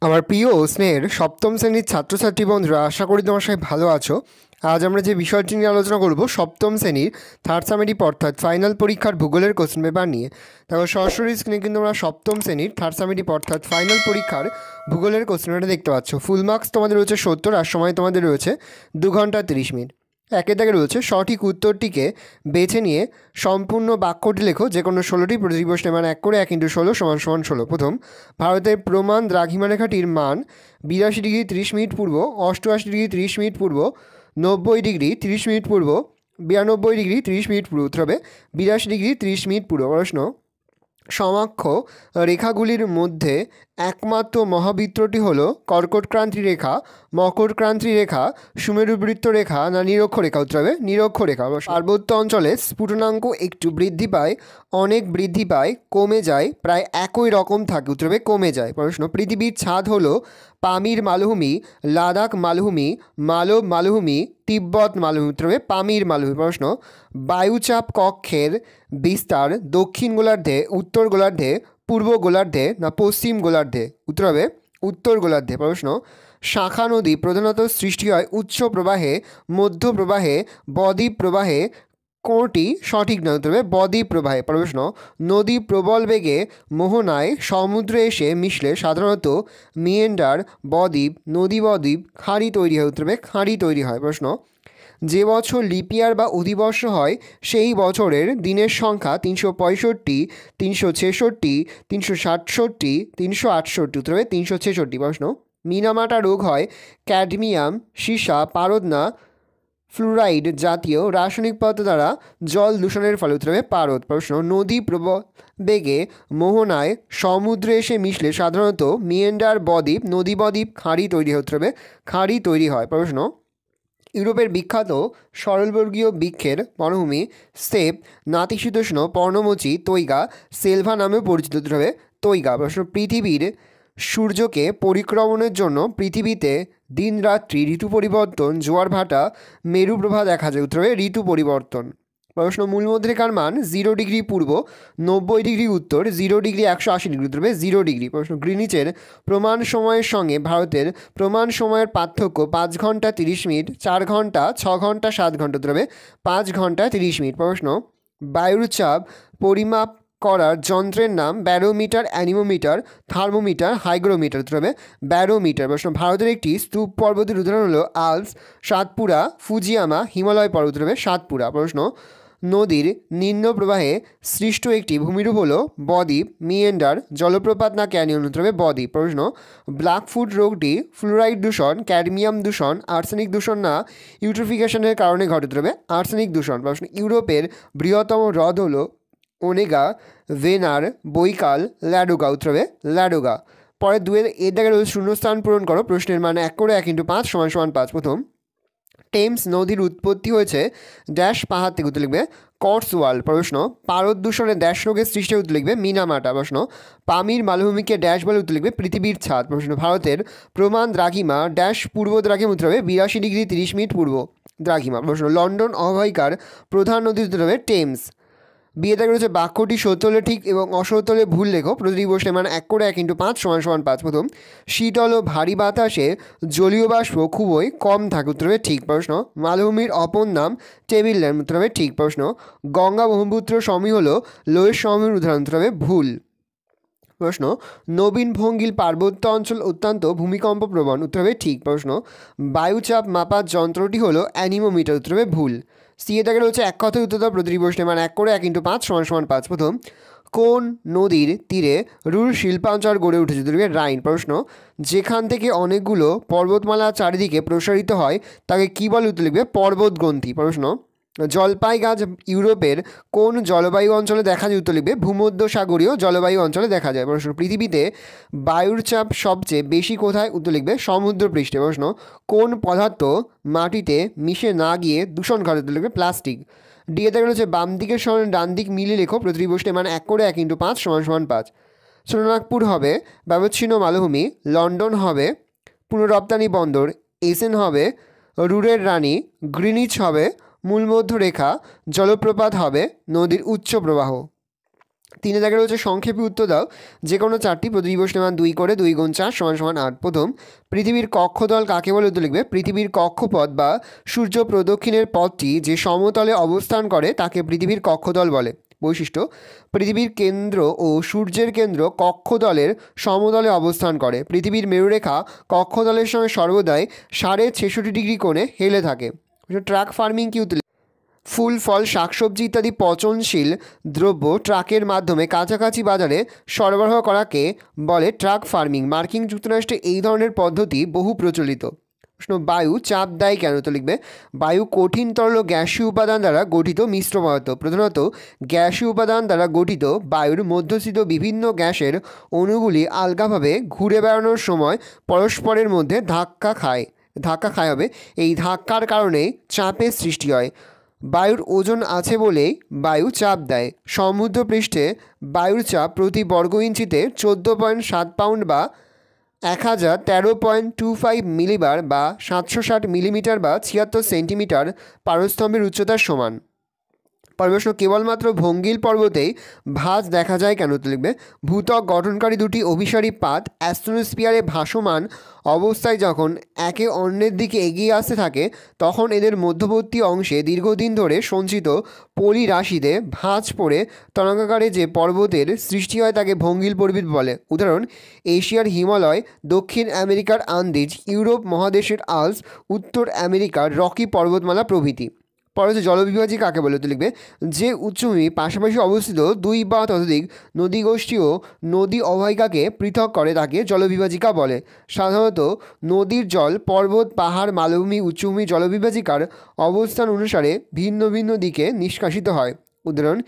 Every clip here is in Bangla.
আমার প্রিয় স্নেহের সপ্তম শ্রেণীর ছাত্রছাত্রী বন্ধুরা, আশা করি তোমার সবাই ভালো আছো। আজ আমরা যে বিষয়টি নিয়ে আলোচনা করব সপ্তম শ্রেণীর থার্ড সামেটিভ অর্থাৎ ফাইনাল পরীক্ষার ভূগোলের কোশ্চেন পেপার নিয়ে। তারপর সরাসরি স্ক্রিনে কিন্তু আমরা সপ্তম শ্রেণীর থার্ড সামেটিভ অর্থাৎ ফাইনাল পরীক্ষার ভূগোলের কোশ্চেন পেপারটা দেখতে পাচ্ছ। ফুল মার্কস তোমাদের রয়েছে 70 আর সময় তোমাদের রয়েছে 2 ঘন্টা 30 মিনিট। একে দাগে রয়েছে সঠিক উত্তরটিকে বেছে নিয়ে সম্পূর্ণ বাক্যটি লেখো, যে কোনো 16টি প্রতিটি প্রশ্নের মান 1 করে 1 × 16 = 16। প্রথম, ভারতের প্রমাণ দ্রাঘিমা রেখাটির মান 82 ডিগ্রি 30 মিনিট পূর্ব, 88 ডিগ্রি 30 মিনিট পূর্ব, 90 ডিগ্রি 30 মিনিট পূর্ব, 92 ডিগ্রি 30 মিনিট পূর্ব। উত্তর হবে 82 ডিগ্রি 30 মিনিট পূর্ব। প্রশ্ন, সমাক্ষ রেখাগুলির মধ্যে একমাত্র মহাবৃত্তটি হল কর্কটক্রান্তি রেখা, মকরক্রান্তি রেখা, সুমেরুবৃত্ত রেখা না নিরক্ষ রেখা? উত্তর হবে নিরক্ষ রেখা। পার্বত্য অঞ্চলে স্ফুটনাঙ্ক একটু বৃদ্ধি পায়, অনেক বৃদ্ধি পায়, কমে যায়, প্রায় একই রকম থাকে? উত্তর হবে কমে যায়। প্রশ্ন, পৃথিবীর ছাদ হল পামির মালভূমি, লাদাখ মালভূমি, মালব মালভূমি, তিব্বত মালভূমি? উত্তর হবে পামির মালভূমি। প্রশ্ন, বায়ুচাপ কক্ষের বিস্তার দক্ষিণ গোলার্ধে, উত্তর গোলার্ধে, পূর্ব গোলার্ধে না পশ্চিম গোলার্ধে? উত্তর হবে উত্তর গোলার্ধে। প্রশ্ন, শাখা নদী প্রধানত সৃষ্টি হয় উচ্চ প্রবাহে, মধ্য প্রবাহে, বদ্বীপ প্রবাহে, কোনটি সঠিক নয়? উত্তর হবে বদ্বীপ প্রবাহে। প্রশ্ন, নদী প্রবল বেগে মোহনায় সমুদ্রে এসে মিশলে সাধারণত মিয়েন্ডার, বদ্বীপ, নদী বদ্বীপ, খাঁড়ি তৈরি হয়? উত্তর হবে খাঁড়ি তৈরি হয়। প্রশ্ন, যে বছর লিপিয়ার বা অধিবর্ষ হয় সেই বছরের দিনের সংখ্যা 365, 366, 367, 368? উত্তর হবে 366। প্রশ্ন, মিনামাটা রোগ হয় ক্যাডমিয়াম, সীসা, পারদ না ফ্লুরাইড জাতীয় রাসায়নিক পদার্থ দ্বারা জল দূষণের ফলে? উত্তর হবে পারদ। প্রশ্ন, নদী বেগে মোহনায় সমুদ্রে এসে মিশলে সাধারণত মিয়েন্ডার, বদ্বীপ, নদী বদ্বীপ, খাঁড়ি তৈরি হয়? উত্তর হবে খাঁড়ি তৈরি হয়। প্রশ্ন, ইউরোপের বিখ্যাত সরলবর্গীয় বৃক্ষের বনভূমি স্টেপ নাতিশীতোষ্ণ পর্ণমোচী তৈগা সেলভা নামেও পরিচিত? হবে তৈগা। প্রশ্ন, পৃথিবীর সূর্যকে পরিক্রমণের জন্য পৃথিবীতে দিন রাত্রি ঋতু পরিবর্তন, জোয়ার ভাটা, মেরুপ্রভা দেখা যায়? উত্তর হবে ঋতু পরিবর্তন। প্রশ্ন, মূলমধ্যরেখার মান 0 ডিগ্রি পূর্ব, 90 ডিগ্রি উত্তর, 0 ডিগ্রি 180 ডিগ্রি? উত্তর হবে 0 ডিগ্রি। প্রশ্ন, গ্রিনিচের প্রমাণ সময়ের সঙ্গে ভারতের প্রমাণ সময়ের পার্থক্য 5 ঘন্টা 30 মিনিট, 4 ঘন্টা, 6 ঘন্টা, 7 ঘন্টা? উত্তর হবে 5 ঘন্টা 30 মিনিট। প্রশ্ন, বায়ুর চাপ পরিমাপ করার যন্ত্রের নাম ব্যারোমিটার, অ্যানিমোমিটার, থার্মোমিটার, হাইগ্রোমিটার? উত্তর হবে ব্যারোমিটার। প্রশ্ন, ভারতের একটি স্তূপ পর্বতের উদাহরণ হলো আল্পস, সাতপুরা, ফুজিয়ামা, হিমালয় পর্বত? উত্তর হবে সাতপুরা। প্রশ্ন, নদীর নিম্ন প্রবাহে সৃষ্ট একটি ভূমিরূপ হলো বদ্বীপ, মিয়েন্ডার, জলপ্রপাত না ক্যানিয়ন? উত্তর হবে বদ্বীপ। প্রশ্ন, ব্ল্যাকফুট রোগটি ফ্লুরাইড দূষণ, ক্যাডমিয়াম দূষণ, আর্সেনিক দূষণ না ইউট্রোফিকেশনের কারণে ঘটে? উত্তর হবে আর্সেনিক দূষণ। প্রশ্ন, ইউরোপের বৃহত্তম হ্রদ হলো ওনেগা, ভেনার, বৈকাল, ল্যাডোগা? উত্তর হবে ল্যাডোগা। পরে দুয়ের এর জায়গায় রয়েছে শূন্যস্থান পূরণ করো। প্রশ্নের মান 1 করে 1 × 5 = 5। প্রথম, টেমস নদীর উৎপত্তি হয়েছে ড্যাশ পাহাড় থেকে? উত্তর লিখবে কর্সওয়াল। প্রশ্ন, পারদ দূষণে ড্যাশ রোগের সৃষ্টি? উত্তর লিখবে মিনামাটা। প্রশ্ন, পামির মালভূমিকে ড্যাশ বলে? উত্তর লিখবে পৃথিবীর ছাদ। প্রশ্ন, ভারতের প্রমাণ দ্রাঘিমা ড্যাশ পূর্ব দ্রাঘিমা? উত্তর হবে 82 ডিগ্রি 30 মিনিট পূর্ব দ্রাঘিমা। প্রশ্ন, লন্ডন অববাহিকার প্রধান নদী? উত্তর হবে টেমস। বিয়ে দেখা রয়েছে বাক্যটি সত্য হলে ঠিক এবং অসত্য হলে ভুল লেখো। প্রতিটি প্রশ্নের মান 1 করে 1 × 5 = 5। প্রথম, শীতল ও ভারী বাতাসে জলীয় বাষ্প খুবই কম থাকে? উত্তর হবে ঠিক। প্রশ্ন, মালভূমির অপর নাম টেবিল ল্যান্ড? উত্তর হবে ঠিক। প্রশ্ন, গঙ্গা ব্রহ্মপুত্র সমী হলো লোয়ের সমীর উদাহরণ? উত্তর হবে ভুল। প্রশ্ন, নবীন ভঙ্গিল পার্বত্য অঞ্চল অত্যন্ত ভূমিকম্প প্রবণ? উত্তর হবে ঠিক। প্রশ্ন, বায়ুচাপ মাপার যন্ত্রটি হলো অ্যানিমোমিটার? উত্তর হবে ভুল। সিএ থেকে রয়েছে এক কথায় উত্তর দাও। প্রতিটি প্রশ্নের মান 1 করে 1 × 5 = 5। প্রথম, কোন নদীর তীরে রুর শিল্পাঞ্চল গড়ে উঠেছে? উত্তর হবে রাইন। প্রশ্ন, যেখান থেকে অনেকগুলো পর্বতমালা চারিদিকে প্রসারিত হয় তাকে কী বলে? উত্তর লিখবে পর্বতগ্রন্থি। প্রশ্ন, জলপাই গাছ ইউরোপের কোন জলবায়ু অঞ্চলে দেখা যায়? উত্তর লিখবে ভূমধ্যসাগরীয় জলবায়ু অঞ্চলে দেখা যায়। প্রশ্ন, পৃথিবীতে বায়ুর চাপ সবচেয়ে বেশি কোথায়? উত্তর লিখবে সমুদ্রপৃষ্ঠে। প্রশ্ন, কোন পদার্থ মাটিতে মিশে না গিয়ে দূষণ ঘটে? উত্তর লিখবে প্লাস্টিক। ডিএ দেখা রয়েছে বাম দিকের সঙ্গে ডান দিক মিলিয়ে লেখো। প্রতিটি প্রশ্নের মান 1 করে 1 × 5 = 5। সোনারপুর হবে ব্যবচ্ছিন্ন মালভূমি, লন্ডন হবে পুনরপ্তানি বন্দর, এসেন হবে রুরের রানী, গ্রিনিচ হবে মূলমধ্যরেখা, জলপ্রপাত হবে নদীর উচ্চ প্রবাহ। তিনে দাগে রয়েছে সংক্ষেপে উত্তর দাও, যে কোনো চারটি প্রতিদিবস নেমান 2 করে 2 গুণ 4 সমান সমান 8। প্রথম, পৃথিবীর কক্ষতল কাকে বলে উত্তর লিখবে। পৃথিবীর কক্ষপথ বা সূর্য প্রদক্ষিণের পথটি যে সমতলে অবস্থান করে তাকে পৃথিবীর কক্ষতল বলে। বৈশিষ্ট্য, পৃথিবীর কেন্দ্র ও সূর্যের কেন্দ্র কক্ষতলের সমতলে অবস্থান করে। পৃথিবীর মেরুরেখা কক্ষতলের সঙ্গে সর্বদাই 66.5 ডিগ্রি কোণে হেলে থাকে। ট্রাক ফার্মিং কি উত্তর। ফুল, ফল, শাকসবজি ইত্যাদি পচনশীল দ্রব্য ট্রাকের মাধ্যমে কাছাকাছি বাজারে সরবরাহ করাকে বলে ট্রাক ফার্মিং। মার্কিন যুক্তরাষ্ট্রে এই ধরনের পদ্ধতি বহু প্রচলিত। প্রশ্ন, বায়ু চাপ দেয় কেন? তো লিখবে, বায়ু কঠিন তরল ও গ্যাসীয় উপাদান দ্বারা গঠিত মিশ্র পদার্থ। প্রধানত গ্যাসীয় উপাদান দ্বারা গঠিত বায়ুর মধ্যস্থিত বিভিন্ন গ্যাসের অণুগুলি আলগাভাবে ঘুরে বেড়ানোর সময় পরস্পরের মধ্যে ধাক্কা খায় হবে। এই ধাক্কার কারণে চাপের সৃষ্টি হয়। বায়ুর ওজন আছে বলেই বায়ু চাপ দেয়। সমুদ্রপৃষ্ঠে বায়ুর চাপ প্রতি বর্গ ইঞ্চিতে 14.7 পাউন্ড বা 1013.25 মিলিবার বা 760 মিলিমিটার বা 76 সেন্টিমিটার পারস্তম্ভের উচ্চতার সমান। প্রশ্ন, কেবলমাত্র ভঙ্গিল পর্বতেই ভাঁজ দেখা যায় কেন? তো লিখবে, ভূত্বক গঠনকারী দুটি অভিসারী পাত অ্যাস্ট্রোস্ফিয়ারে ভাসমান অবস্থায় যখন একে অন্যের দিকে এগিয়ে আসতে থাকে তখন এদের মধ্যবর্তী অংশে দীর্ঘদিন ধরে সঞ্চিত পলি রাশিতে ভাঁজ পড়ে তরঙ্গাকারে যে পর্বতের সৃষ্টি হয় তাকে ভঙ্গিল পর্বত বলে। উদাহরণ, এশিয়ার হিমালয়, দক্ষিণ আমেরিকার আন্দিজ, ইউরোপ মহাদেশের আল্পস, উত্তর আমেরিকার রকি পর্বতমালা প্রভৃতি। পরে জলবিভাজি কাকে বলে? তো লিখবে, যে উচ্চভূমি পাশাপাশি অবস্থিত দুই বা ততোধিক নদীগোষ্ঠী ও নদী অববাহিকাকে পৃথক করে তাকে জলবিভাজিকা বলে। সাধারণত নদীর জল পর্বত, পাহাড়, মালভূমি, উচ্চভূমি জলবিভাজিকার অবস্থান অনুসারে ভিন্ন ভিন্ন দিকে নিষ্কাশিত হয়। উদাহরণ,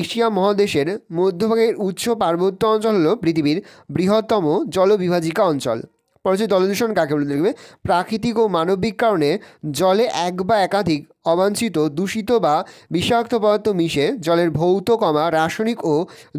এশিয়া মহাদেশের মধ্যভাগের উচ্চ পার্বত্য অঞ্চল হল পৃথিবীর বৃহত্তম জলবিভাজিকা অঞ্চল। পরে জলদূষণ কাকে বলে? দেখবে, প্রাকৃতিক ও মানবিক কারণে জলে এক বা একাধিক অবাঞ্ছিত, দূষিত বা বিষাক্ত পদার্থ মিশে জলের ভৌত, রাসায়নিক ও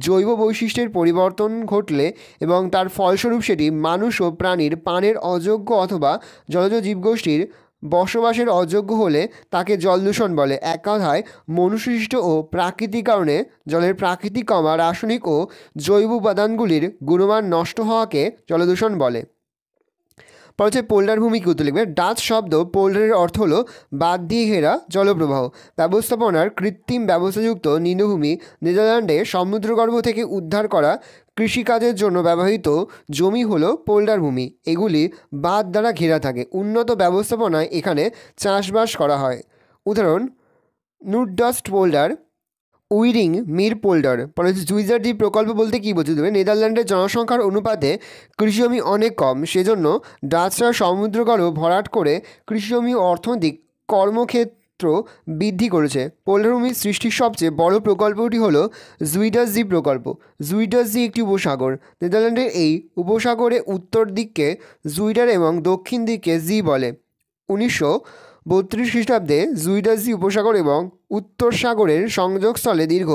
জৈব বৈশিষ্ট্যের পরিবর্তন ঘটলে এবং তার ফলস্বরূপ সেটি মানুষ ও প্রাণীর পানের অযোগ্য অথবা জলজ জীবগোষ্ঠীর বসবাসের অযোগ্য হলে তাকে জলদূষণ বলে। এক কথায়, মনুষ্যসৃষ্ট ও প্রাকৃতিক কারণে জলের প্রাকৃতিক, রাসায়নিক ও জৈব উপাদানগুলির গুণমান নষ্ট হওয়াকে জলদূষণ বলে। পরে হচ্ছে পোল্ডার ভূমি কি উত্তর লিখবে। ডাচ শব্দ পোল্ডারের অর্থ হলো বাদ দিয়ে ঘেরা জলপ্রবাহ। ব্যবস্থাপনার কৃত্রিম ব্যবস্থাযুক্ত নিম্নভূমি নেদারল্যান্ডে সমুদ্রগর্ভ থেকে উদ্ধার করা কৃষিকাজের জন্য ব্যবহৃত জমি হলো পোল্ডার ভূমি। এগুলি বাঁধ দ্বারা ঘেরা থাকে। উন্নত ব্যবস্থাপনায় এখানে চাষবাস করা হয়। উদাহরণ, নুটডাস্ট পোল্ডার, উইরিং মির পোল্ডার। পরে জুইজার দ্বীপ প্রকল্প বলতে কী বোঝাতে হবে? নেদারল্যান্ডের জনসংখ্যার অনুপাতে কৃষিজমি অনেক কম, সেজন্য ডাচরা সমুদ্রগর্ভ ভরাট করে কৃষিজমি ও অর্থনৈতিক কর্মক্ষেত্র বৃদ্ধি করেছে। পোল্ডার ভূমির সৃষ্টির সবচেয়ে বড় প্রকল্পটি হলো জুইডাস দ্বীপ প্রকল্প। জুইডাস দ্বীপ একটি উপসাগর। নেদারল্যান্ডের এই উপসাগরে উত্তর দিককে জুইডার এবং দক্ষিণ দিককে জি বলে। 1932 খ্রিস্টাব্দে জুইডাস দ্বীপ উপসাগর এবং উত্তর সাগরের সংযোগস্থলে দীর্ঘ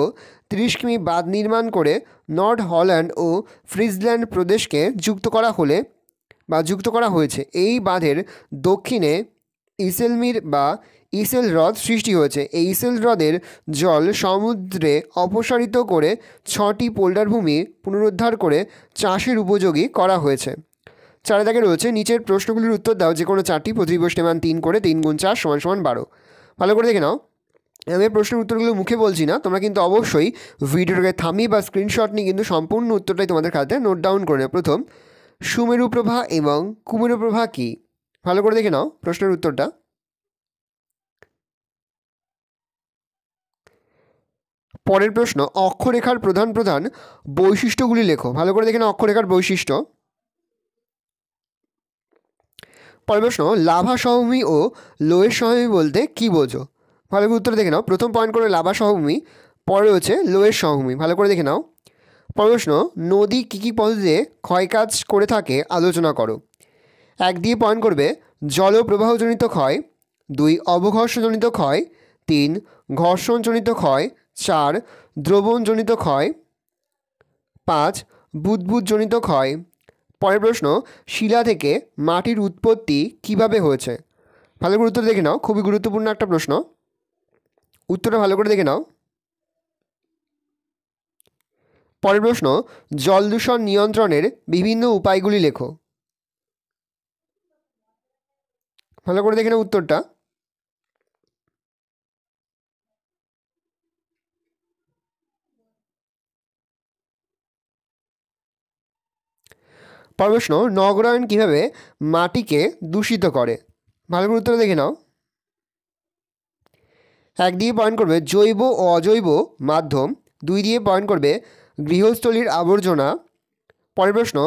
30 কিমি বাঁধ নির্মাণ করে নর্থ হল্যান্ড ও ফ্রিজল্যান্ড প্রদেশকে যুক্ত করা হয়েছে। এই বাঁধের দক্ষিণে ইসেলমির বা ইসেল হ্রদ সৃষ্টি হয়েছে। এই ইসেল হ্রদের জল সমুদ্রে অপসারিত করে 6টি পোল্ডার ভূমি পুনরুদ্ধার করে চাষের উপযোগী করা হয়েছে। 4 দাগে রয়েছে নিচের প্রশ্নগুলির উত্তর দাও, যে কোনো 4টি প্রতিদিবস নেমান 3 করে 3 গুণ 4 সমান সমান 12। ভালো করে দেখে নাও। আমি প্রশ্নের উত্তরগুলো মুখে বলছি না, তোমরা কিন্তু অবশ্যই ভিডিওটাকে থামিয়ে বা স্ক্রিনশট নিয়ে কিন্তু সম্পূর্ণ উত্তরটাই তোমাদের খাতায় নোট ডাউন করে নেও। প্রথম, সুমেরু প্রভা এবং কুমেরু প্রভা কী? ভালো করে দেখে নাও প্রশ্নের উত্তরটা। পরের প্রশ্ন, অক্ষরেখার প্রধান প্রধান বৈশিষ্ট্যগুলি লেখো। ভালো করে দেখে নাও অক্ষরেখার বৈশিষ্ট্য। পরের প্রশ্ন, লাভা সমভূমি ও লোয়ের সমভূমি বলতে কী বোঝো? ভালো করে উত্তর দেখে নাও। প্রথম পয়েন্ট করে লাভা সমভূমি, পরে হচ্ছে লোয়ের সমভূমি। ভালো করে দেখে নাও। পরের প্রশ্ন, নদী কী কী পদ্ধতিতে ক্ষয়কাজ করে থাকে আলোচনা করো। 1 দিয়ে পয়েন্ট করবে জলপ্রবাহজনিত ক্ষয়, 2 অবঘর্ষজনিত ক্ষয়, 3 ঘর্ষণজনিত ক্ষয়, 4 দ্রবণজনিত ক্ষয়, 5 বুদবুদজনিত ক্ষয়। পরের প্রশ্ন, শিলা থেকে মাটির উৎপত্তি কিভাবে হয়েছে? ভালো করে উত্তর দেখে নাও, খুবই গুরুত্বপূর্ণ একটা প্রশ্ন, উত্তরটা ভালো করে দেখে নাও। পরের প্রশ্ন, জল দূষণ নিয়ন্ত্রণের বিভিন্ন উপায়গুলি লেখো। ভালো করে দেখে নাও উত্তরটা। পরের প্রশ্ন, নগরায়ণ কীভাবে মাটিকে দূষিত করে। ভালো করে উত্তরটা দেখে নাও। এক দিয়ে পয়েন্ট করবে জৈব ও অজৈব মাধ্যম, 2 দিয়ে পয়েন্ট করবে গৃহস্থলীর আবর্জনা। পরের প্রশ্ন,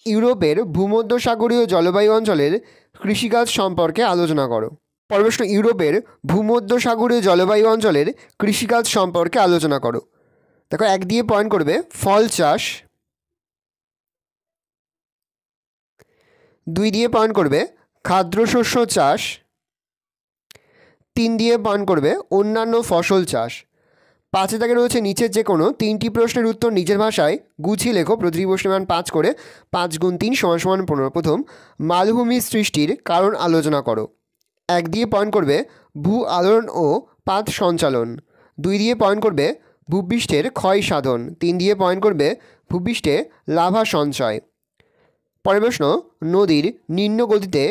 ইউরোপের ভূমধ্যসাগরীয় জলবায়ু অঞ্চলের কৃষিকাজ সম্পর্কে আলোচনা করো। পরের প্রশ্ন, ইউরোপের ভূমধ্যসাগরীয় জলবায়ু অঞ্চলের কৃষিকাজ সম্পর্কে আলোচনা করো। দেখো 1 দিয়ে পয়েন্ট করবে ফল চাষ, 2 দিয়ে পয়েন্ট করবে খাদ্যশস্য চাষ, 3 দিয়ে পয়েন্ট করবে অন্যান্য ফসল চাষ। 5 দাগে রয়েছে নিচের যে কোনো 3টি প্রশ্নের উত্তর নিজের ভাষায় গুছিয়ে লেখো। প্রতিটি প্রশ্নের মান 5 করে, 5 × 3 = 15। প্রথম, মালভূমি সৃষ্টির কারণ আলোচনা করো। 1 দিয়ে পয়েন্ট করবে ভূ আলোড়ন ও পাত সঞ্চালন, 2 দিয়ে পয়েন্ট করবে ভূপৃষ্ঠের ক্ষয় সাধন, 3 দিয়ে পয়েন্ট করবে ভূপৃষ্ঠে লাভা সঞ্চয়। পরের প্রশ্ন, নদীর নিম্ন গতিতে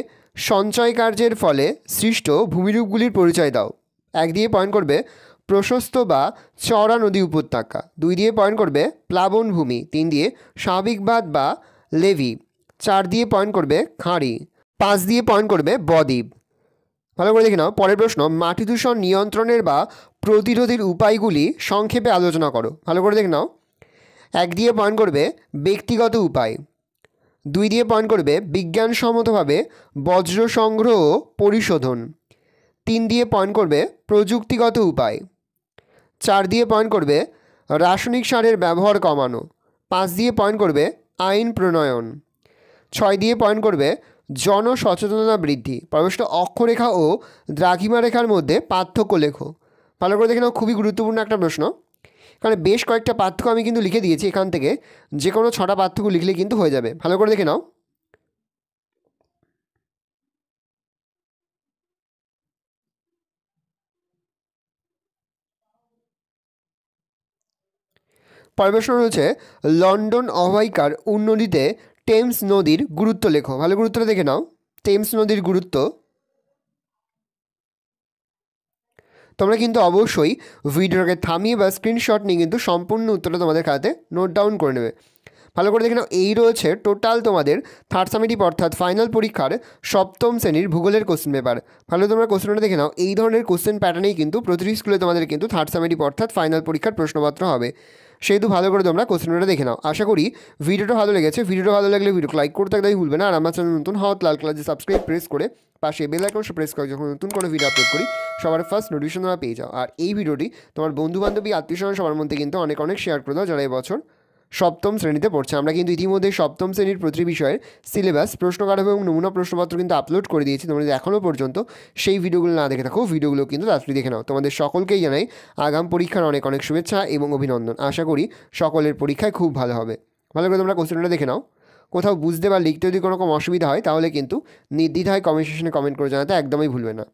সঞ্চয় কার্যের ফলে সৃষ্ট ভূমিরূপগুলির পরিচয় দাও। 1 দিয়ে পয়েন্ট করবে প্রশস্ত বা চওড়া নদী উপত্যকা, 2 দিয়ে পয়েন্ট করবে প্লাবনভূমি, 3 দিয়ে স্বাভাবিক বাঁধ বা লেভি, 4 দিয়ে পয়েন্ট করবে খাঁড়ি, 5 দিয়ে পয়েন্ট করবে বদ্বীপ। ভালো করে দেখে নাও। পরের প্রশ্ন, মাটি দূষণ নিয়ন্ত্রণের বা প্রতিরোধের উপায়গুলি সংক্ষেপে আলোচনা করো। ভালো করে দেখে নাও। 1 দিয়ে পয়েন্ট করবে ব্যক্তিগত উপায়, 2 দিয়ে পয়েন্ট করবে বিজ্ঞানসম্মতভাবে বজ্র সংগ্রহ ও পরিশোধন, 3 দিয়ে পয়েন্ট করবে প্রযুক্তিগত উপায়, 4 দিয়ে পয়েন্ট করবে রাসায়নিক সারের ব্যবহার কমানো, 5 দিয়ে পয়েন্ট করবে আইন প্রণয়ন, 6 দিয়ে পয়েন্ট করবে জনসচেতনতা বৃদ্ধি। প্রশ্ন, অক্ষরেখা ও দ্রাঘিমা রেখার মধ্যে পার্থক্য লেখো। ভালো করে দেখে নাও, খুবই গুরুত্বপূর্ণ একটা প্রশ্ন, কারণ বেশ কয়েকটা পার্থক্য আমি কিন্তু লিখে দিয়েছি। এখান থেকে যে কোনো 6টা পার্থক্য লিখলে কিন্তু হয়ে যাবে। ভালো করে দেখে নাও। পরের প্রশ্ন রয়েছে, লন্ডন অববাহিকার উন্নতিতে টেমস নদীর গুরুত্ব লেখো। ভালো গুরুত্বটা দেখে নাও। টেমস নদীর গুরুত্ব তোমরা কিন্তু অবশ্যই ভিডিওটাকে থামিয়ে বা স্ক্রিনশট নিয়ে কিন্তু সম্পূর্ণ উত্তরটা তোমাদের খাতে নোট ডাউন করে নেবে। ভালো করে দেখে নাও। এই রয়েছে টোটাল তোমাদের থার্ড সামেটিভ অর্থাৎ ফাইনাল পরীক্ষার সপ্তম শ্রেণীর ভূগোলের কোশ্চেন পেপার। ভালো তোমরা কোশ্চেনটা দেখে নাও। এই ধরনের কোশ্চেন প্যাটার্নেই কিন্তু প্রতিটি স্কুলে তোমাদের কিন্তু থার্ড সামেটিভ অর্থাৎ ফাইনাল পরীক্ষার প্রশ্নপত্র হবে। সেহেতু ভালো করে তোমরা কোশ্চেনটা দেখে নাও। আশা করি ভিডিওটা ভালো লেগেছে। ভিডিওটা ভালো লাগলে ভিডিওকে লাইক করতে একদমই ভুলবে না। আর আমার চ্যানেল নতুন হওয়া লাল কালার সাবস্ক্রাইব প্রেস করে পাশে বেল আইকন প্রেস করে যখন নতুন কোনো ভিডিও আপলোড করি সবার ফার্স্ট নোটিফিকেশন তোমরা পেয়ে যাও। আর এই ভিডিওটি তোমার বন্ধুবান্ধবী আত্মীয়স্বজন সবার মধ্যে কিন্তু অনেক অনেক শেয়ার করে দাও যারা এবছর সপ্তম শ্রেণীতে পড়ছে। আমরা কিন্তু ইতিমধ্যে সপ্তম শ্রেণীর প্রতিটি বিষয়ের সিলেবাস, প্রশ্নকাঠামো এবং নমুনা প্রশ্নপত্র কিন্তু আপলোড করে দিয়েছি। তোমরা যদি এখনও পর্যন্ত সেই ভিডিওগুলো না দেখে থাকো, ভিডিওগুলো কিন্তু তাড়াতাড়ি দেখে নাও। তোমাদের সকলকেই জানাই আগাম পরীক্ষার অনেক অনেক শুভেচ্ছা এবং অভিনন্দন। আশা করি সকলের পরীক্ষায় খুব ভালো হবে। ভালো করে তোমরা কোশ্চেনটা দেখে নাও। কোথাও বুঝতে বা লিখতে যদি কোনো রকম অসুবিধা হয় তাহলে কিন্তু নির্দ্বিধায় কমেন্ট সেকশনে কমেন্ট করে জানাতে একদমই ভুলবে না।